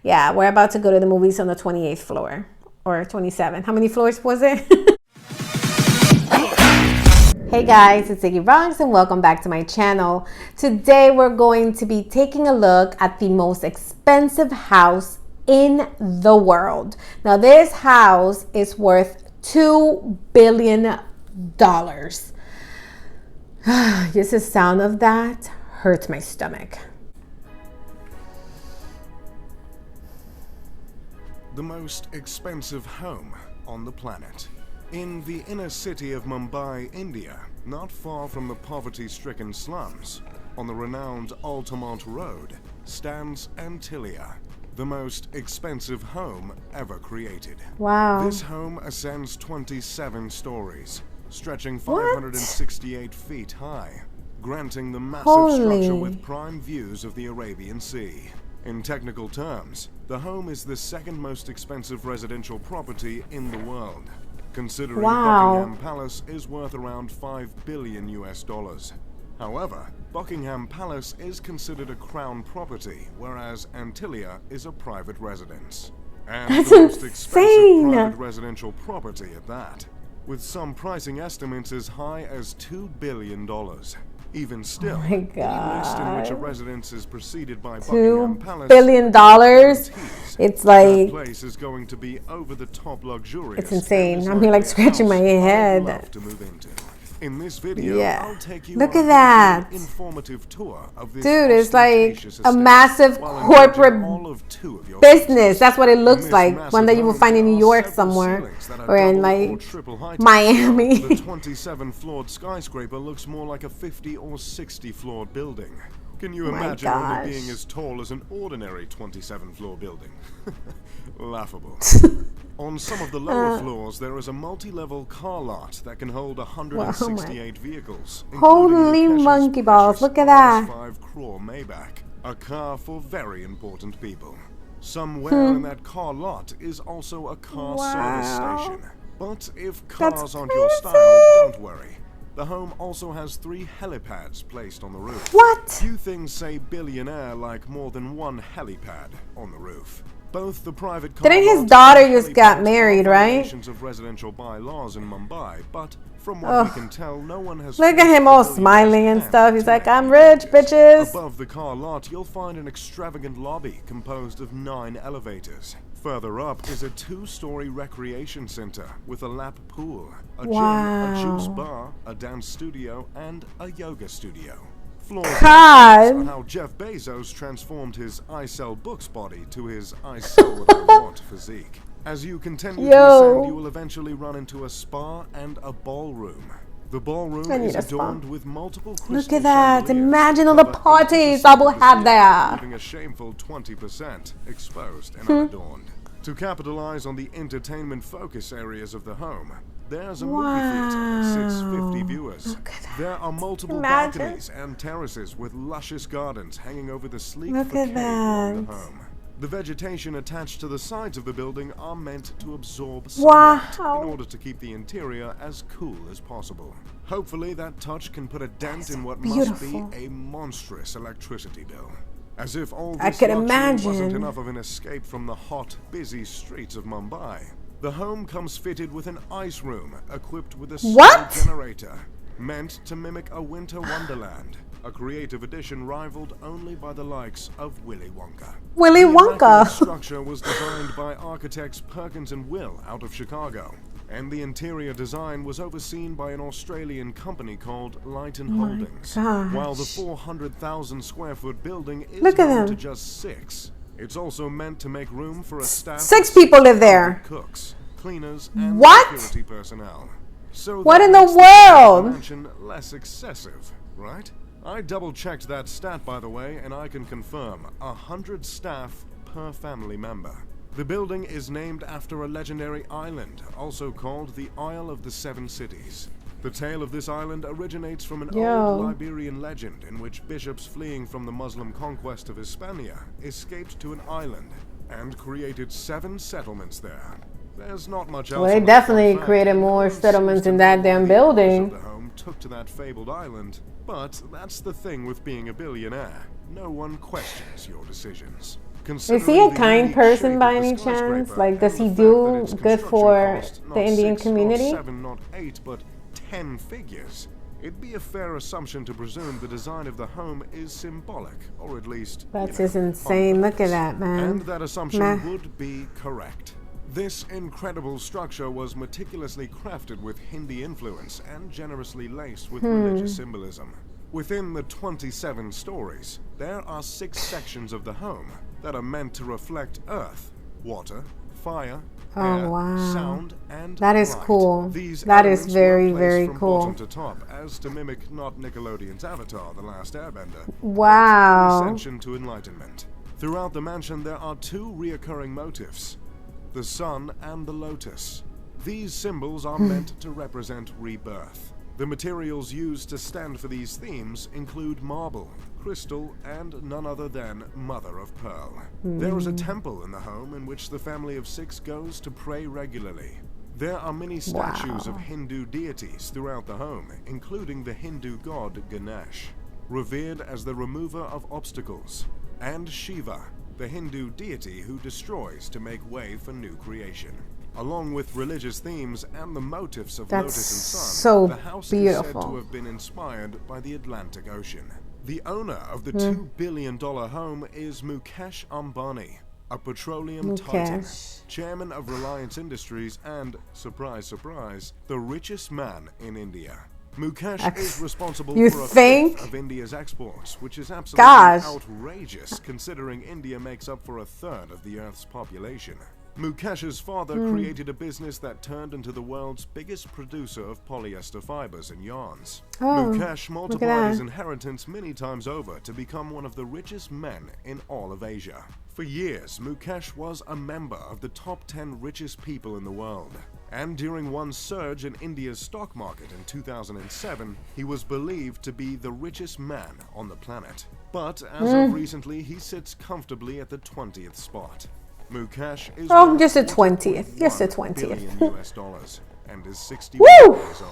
Yeah, we're about to go to the movies on the 28th floor or 27. How many floors was it? Hey guys, it's Siggy and welcome back to my channel. Today we're going to be taking a look at the most expensive house in the world. Now this house is worth $2 billion. Just the sound of that hurts my stomach. The most expensive home on the planet. In the inner city of Mumbai, India, not far from the poverty-stricken slums, on the renowned Altamont Road, stands Antilia, the most expensive home ever created. Wow. This home ascends 27 stories, stretching 568 feet high, granting the massive structure with prime views of the Arabian Sea. In technical terms, the home is the second most expensive residential property in the world, considering Buckingham Palace is worth around $5 billion US. However, Buckingham Palace is considered a crown property, whereas Antilia is a private residence. And That's the most expensive insane. private residential property at that, with some pricing estimates as high as $2 billion. Even still, any list in which a residence is preceded by Buckingham Palace, $2 billion. It's like, that place is going to be over the top luxurious. it's insane. I'm here like scratching my head. Love to move into. In this video, I'll take you Look on at that. an informative tour of this dude, it's like ostentatious a estate, massive while corporate enjoying all of two of your business. That's what it looks this like. massive One that you will home, find in there New are York several somewhere ceilings that are or in double or like triple height. Miami. The 27-floored skyscraper looks more like a 50 or 60-floored building. Can you imagine only being as tall as an ordinary 27-floor building? Laughable. On some of the lower floors, there is a multi-level car lot that can hold 168 vehicles. Holy monkey balls, look at that. 5 crore Maybach, a car for very important people. Somewhere in that car lot is also a car service station. But if cars aren't your style, don't worry. The home also has 3 helipads placed on the roof. What? Few things say billionaire like more than one helipad on the roof. Both the private car Didn't his lots daughter and just got helipads married, are right? violations of residential bylaws in Mumbai, but from what we can tell, no one has. Look at him all smiling and stuff. He's like, I'm rich, bitches. Above the car lot, you'll find an extravagant lobby composed of 9 elevators. Further up is a 2-story recreation center with a lap pool, a gym, a juice bar, a dance studio, and a yoga studio. Floors are how Jeff Bezos transformed his I sell books body to his I sell what I want physique. As you continue to ascend, you will eventually run into a spa and a ballroom. The ballroom is adorned with multiple crystal Look at that. chandeliers, Imagine all the parties I will have there. leaving a shameful 20% exposed and unadorned. To capitalize on the entertainment focus areas of the home, there's a movie theater that sits 50 viewers. There are multiple balconies and terraces with luscious gardens hanging over the sleek facade of the home. The vegetation attached to the sides of the building are meant to absorb sunlight in order to keep the interior as cool as possible. Hopefully that touch can put a dent in what must be a monstrous electricity bill. As if all this luxury wasn't enough of an escape from the hot, busy streets of Mumbai, the home comes fitted with an ice room equipped with a solar generator, meant to mimic a winter wonderland, a creative addition rivaled only by the likes of Willy Wonka. Willy Wonka! The structure was designed by architects Perkins and Will out of Chicago, and the interior design was overseen by an Australian company called Lighton Holdings. While the 400,000 square foot building is home to just 6, it's also meant to make room for a staff 6 people live there. Cooks, cleaners, and security personnel. So what in the world? Less excessive, right? I double-checked that stat, by the way, and I can confirm 100 staff per family member. The building is named after a legendary island, also called the Isle of the 7 Cities. The tale of this island originates from an old Liberian legend in which bishops fleeing from the Muslim conquest of Hispania escaped to an island and created 7 settlements there. There's not much else. Well, they definitely created more settlements in that damn building. The home took to that fabled island, but that's the thing with being a billionaire. No one questions your decisions. Is he a kind person by any chance? Like, does he do good for the Indian community? Not 7, not 8, but 10 figures. It'd be a fair assumption to presume the design of the home is symbolic, or at least, that's just insane. Look at that, man. And that assumption would be correct. This incredible structure was meticulously crafted with Hindi influence and generously laced with religious symbolism. Within the 27 stories, there are 6 sections of the home that are meant to reflect earth, water, fire, air, sound, and that is light. cool. These that is elements very, were placed very from cool. bottom to top, as to mimic not Nickelodeon's Avatar, The Last Airbender, wow. but Ascension to Enlightenment. Throughout the mansion, there are 2 reoccurring motifs: the sun and the lotus. These symbols are meant to represent rebirth. The materials used to stand for these themes include marble, crystal, and none other than mother of pearl. There is a temple in the home in which the family of 6 goes to pray regularly. There are many statues of Hindu deities throughout the home, including the Hindu god Ganesh, revered as the remover of obstacles, and Shiva, the Hindu deity who destroys to make way for new creation. Along with religious themes and the motifs of lotus and sun, the house is said to have been inspired by the Atlantic Ocean. The owner of the $2 billion home is Mukesh Ambani, a petroleum titan, chairman of Reliance Industries and, surprise, surprise, the richest man in India. Mukesh is responsible for a fifth of India's exports, which is absolutely outrageous considering India makes up for 1/3 of the Earth's population. Mukesh's father created a business that turned into the world's biggest producer of polyester fibers and yarns. Mukesh multiplied his inheritance many times over to become one of the richest men in all of Asia. For years, Mukesh was a member of the top 10 richest people in the world. And during one surge in India's stock market in 2007, he was believed to be the richest man on the planet. But as of recently, he sits comfortably at the 20th spot. Mukesh is just the 20th. Just the 20th. $20 and is 61 years old.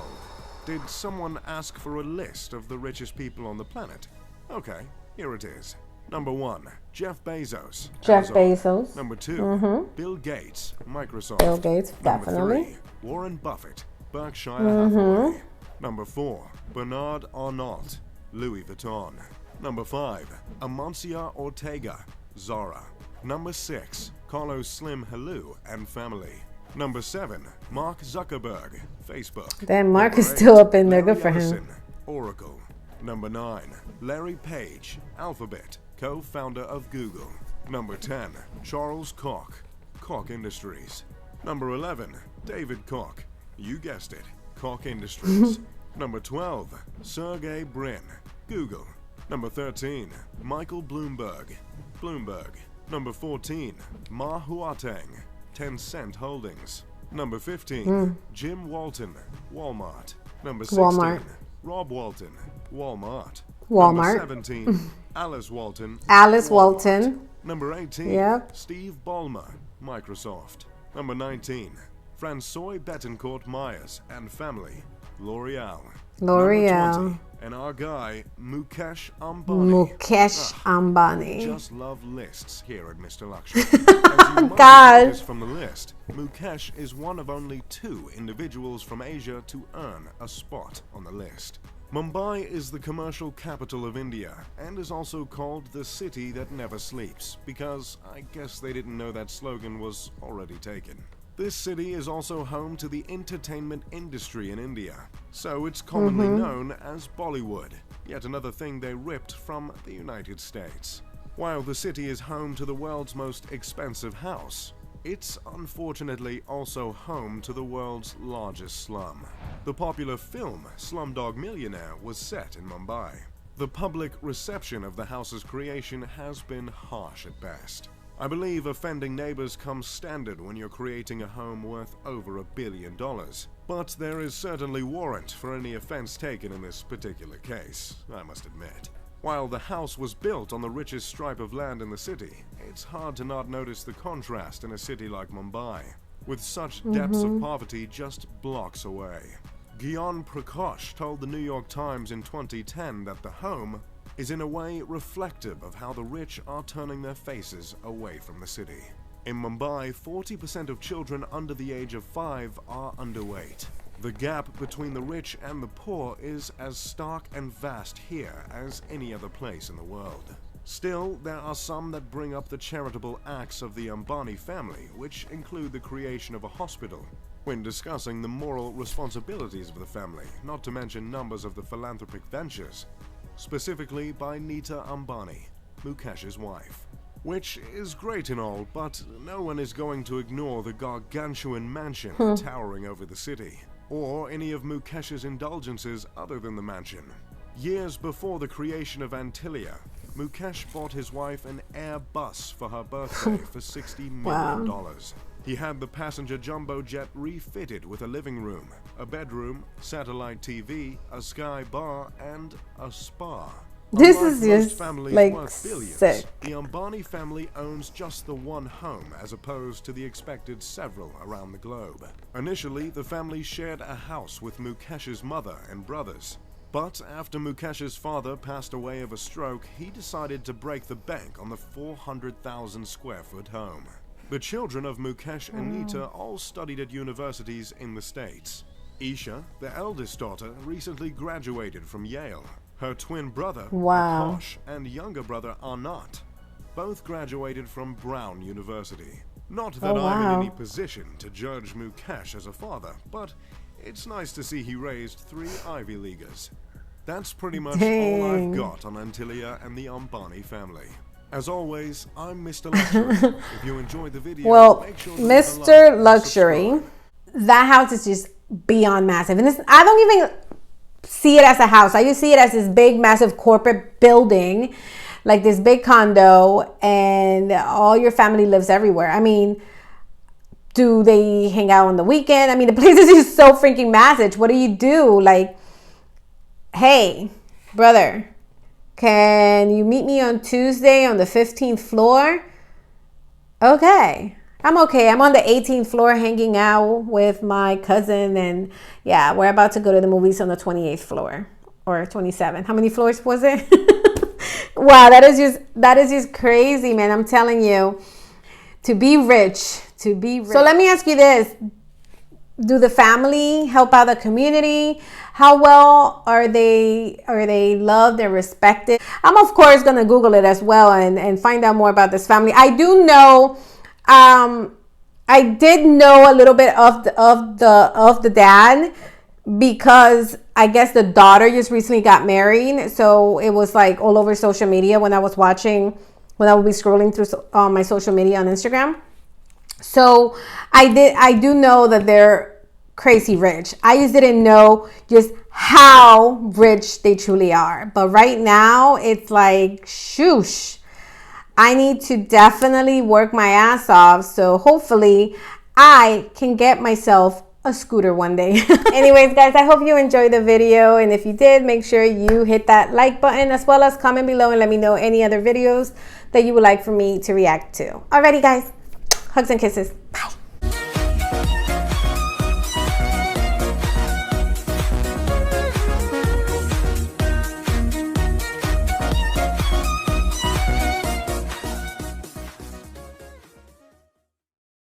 Did someone ask for a list of the richest people on the planet? Okay, here it is. Number 1, Jeff Bezos. Jeff Bezos. Number 2, Bill Gates, Microsoft. Bill Gates, definitely. Number 3, Warren Buffett, Berkshire Hathaway. Number 4, Bernard Arnault, Louis Vuitton. Number 5, Amancio Ortega, Zara. Number 6, Carlos Slim Helou and family. Number 7, Mark Zuckerberg, Facebook. Then Mark is still up in there. Good for him. Oracle. Number 9, Larry Page, Alphabet, co-founder of Google. Number 10, Charles Koch, Koch Industries. Number 11, David Koch, you guessed it, Koch Industries. Number 12, Sergey Brin, Google. Number 13, Michael Bloomberg, Bloomberg. Number 14, Ma Huateng, Tencent Holdings. Number 15, Jim Walton, Walmart. Number 16, Rob Walton, Walmart. Number 17, Alice Walton. Alice Walton. Number 18, Steve Ballmer, Microsoft. Number 19, François Bettencourt Myers and family, L'Oreal. L'Oreal. Number 20, and our guy, Mukesh Ambani. Mukesh Ambani. Just love lists here at Mr. Luxury. As you might notice from the list, Mukesh is one of only 2 individuals from Asia to earn a spot on the list. Mumbai is the commercial capital of India and is also called the city that never sleeps because I guess they didn't know that slogan was already taken. This city is also home to the entertainment industry in India, so it's commonly known as Bollywood, yet another thing they ripped from the United States. While the city is home to the world's most expensive house, it's unfortunately also home to the world's largest slum. The popular film Slumdog Millionaire was set in Mumbai. The public reception of the house's creation has been harsh at best. I believe offending neighbors comes standard when you're creating a home worth over $1 billion, but there is certainly warrant for any offense taken in this particular case, I must admit. While the house was built on the richest stripe of land in the city, it's hard to not notice the contrast in a city like Mumbai, with such depths of poverty just blocks away. Gyan Prakash told the New York Times in 2010 that the home is in a way reflective of how the rich are turning their faces away from the city. In Mumbai, 40% of children under the age of 5 are underweight. The gap between the rich and the poor is as stark and vast here as any other place in the world. Still, there are some that bring up the charitable acts of the Ambani family, which include the creation of a hospital, when discussing the moral responsibilities of the family, not to mention numbers of the philanthropic ventures, specifically by Nita Ambani, Mukesh's wife. Which is great and all, but no one is going to ignore the gargantuan mansion towering over the city, or any of Mukesh's indulgences other than the mansion. Years before the creation of Antilia, Mukesh bought his wife an Airbus for her birthday for $60 million. Wow. He had the passenger jumbo jet refitted with a living room, a bedroom, satellite TV, a sky bar, and a spa. This Unlike is most just families like worth billions, sick. the Ambani family owns just the one home as opposed to the expected several around the globe. Initially, the family shared a house with Mukesh's mother and brothers. But after Mukesh's father passed away of a stroke, he decided to break the bank on the 400,000 square foot home. The children of Mukesh and Nita all studied at universities in the States. Isha, the eldest daughter, recently graduated from Yale. Her twin brother, Wow. Akash, and younger brother, Anat, both graduated from Brown University. Not that Oh, I'm wow. in any position to judge Mukesh as a father, but it's nice to see he raised 3 Ivy Leaguers. That's pretty much all I've got on Antilia and the Ambani family. As always, I'm Mr. Luxury. If you enjoyed the video, Well, make sure to leave a like Mr. and Luxury, subscribe. that house is just beyond massive. And I don't even see it as a house. I just see it as this big, massive corporate building, like this big condo, and all your family lives everywhere. I mean, do they hang out on the weekend? I mean, the place is just so freaking massive. What do you do? Like, hey, brother, can you meet me on Tuesday on the 15th floor? Okay. I'm okay. I'm on the 18th floor hanging out with my cousin, and yeah, we're about to go to the movies on the 28th floor or 27. How many floors was it? Wow, that is just crazy, man. I'm telling you, to be rich. So let me ask you this. Do the family help out the community? How well are they loved and respected? I'm of course gonna Google it as well and find out more about this family. I do know, I did know a little bit of the dad, because I guess the daughter just recently got married, so it was like all over social media when I would be scrolling through my social media on Instagram. So I do know that they're crazy rich. I just didn't know just how rich they truly are. But right now it's like, shoosh, I need to definitely work my ass off. So hopefully I can get myself a scooter one day. Anyways, guys, I hope you enjoyed the video. And if you did, make sure you hit that like button, as well as comment below and let me know any other videos that you would like for me to react to. Alrighty, guys. Hugs and kisses.